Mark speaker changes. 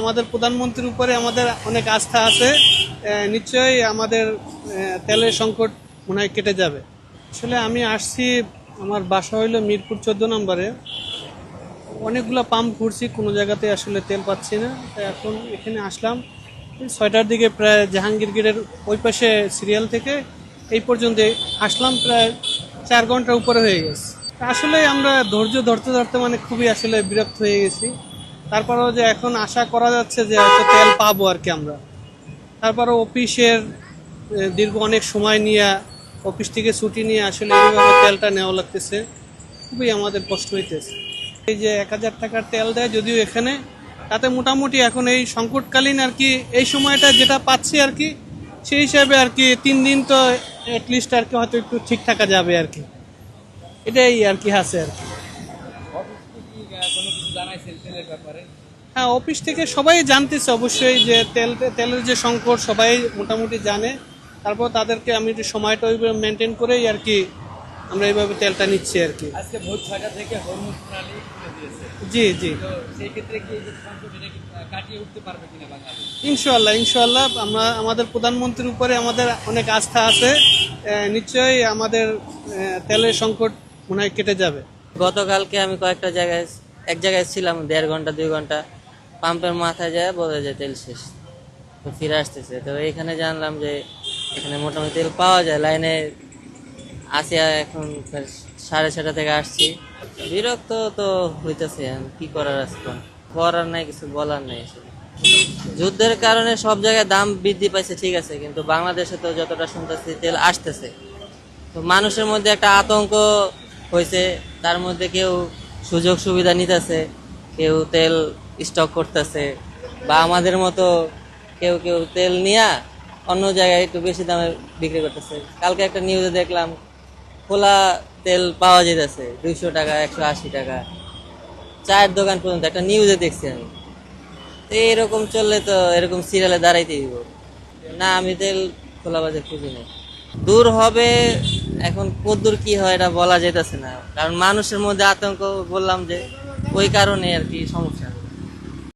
Speaker 1: আমাদের প্রধানমন্ত্রীর উপরে আমাদের অনেক আস্থা আছে। নিশ্চয়ই আমাদের তেলের সংকট মনে হয় কেটে যাবে। আসলে আমি আসছি, আমার বাসা হইলো মিরপুর 14 নম্বরে। অনেকগুলো পাম্প ঘুরছি, কোনো জায়গাতে আসলে তেল পাচ্ছি না। তাই এখন এখানে আসলাম। 6টার দিকে প্রায় জাহাঙ্গীর গেটের ওই পাশে সিরিয়াল থেকে এই পর্যন্ত আসলাম, প্রায় 4 ঘন্টার উপরে হয়ে গেছে। আসলে আমরা ধৈর্য ধরতে ধরতে মানে খুবই আসলে বিরক্ত হয়ে গেছি। তারপরেও যে এখন আশা করা যাচ্ছে যে হয়তো তেল পাবো আর কি আমরা। তারপরে অফিসের দীর্ঘ অনেক সময় নিয়ে অফিস থেকে ছুটি নিয়ে আসলে এইভাবে তেলটা নেওয়া লাগতেছে, খুবই আমাদের কষ্ট হইতেছে। এই যে 1000 টাকার তেল দেয় যদিও এখানে, তাতে মোটামুটি এখন এই সংকটকালীন আর কি এই সময়টা যেটা পাচ্ছি আর কি, সেই হিসাবে আর কি 3 দিন তো অ্যাটলিস্ট আর কি হয়তো একটু ঠিক থাকা যাবে আর কি। এটাই আর কি আছে আর কি। হ্যাঁ, অফিস থেকে সবাই জানতেছে অবশ্যই যে তেলের যে সংকট সবাই মোটামুটি জানে। তারপর তাদেরকে আমি একটু সময়টা ওইভাবে মেনটেন করেই আর কি আমরা এইভাবে তেলটা নিচ্ছি আর কি।
Speaker 2: আজকে ভোর 6টা থেকে হরমুজ প্রণালী খুলে দিয়েছে।
Speaker 1: জি জি,
Speaker 2: তো সেই ক্ষেত্রে কি এই যে সংকট এটা কি কাটিয়ে উঠতে পারবে কিনা বাংলাদেশ?
Speaker 1: ইনশাল্লাহ ইনশাল্লাহ। আমরা আমাদের প্রধানমন্ত্রীর উপরে আমাদের অনেক আস্থা আছে। নিশ্চয়ই আমাদের তেলের সংকট মনে হয় কেটে যাবে।
Speaker 3: গতকালকে আমি কয়েকটা জায়গায় এক জায়গায় ছিলাম 1.5 ঘন্টা 2 ঘন্টা, পাম্পের মাথায় যায় বলে যে তেল শেষ, তো ফিরে আসতেছে। তো এখানে জানলাম যে এখানে মোটামুটি তেল পাওয়া যায়। লাইনে আসি এখন প্রায় 6:30 থেকে আসছি। বিরক্ত তো হইতেছে, কি করার আছে, করার নাই, কিছু বলার নাই। যুদ্ধের কারণে সব জায়গায় দাম বৃদ্ধি পাইছে ঠিক আছে, কিন্তু বাংলাদেশে তো যতটা শুনতেছি তেল আসতেছে, তো মানুষের মধ্যে একটা আতঙ্ক হয়েছে। তার মধ্যে কেউ সুযোগ সুবিধা নিতেছে, কেউ তেল স্টক করতেছে, বা আমাদের মতো কেউ কেউ তেল নিয়ে অন্য জায়গায় একটু বেশি দামে বিক্রি করতেছে। কালকে একটা নিউজে দেখলাম খোলা তেল পাওয়া যেতেছে 200 টাকা, 180 টাকা, চায়ের দোকান পর্যন্ত একটা নিউজে দেখছি আমি। তো এরকম চললে তো এরকম সিরিয়ালে দাঁড়াইতে দিব না। আমি তেল খোলা বাজার খুঁজি না। দূর হবে, এখন কদ্দূর কি হয় এটা বলা যেতেছে না, কারণ মানুষের মধ্যে আতঙ্ক, বললাম যে ওই কারণে আর কি সমস্যা।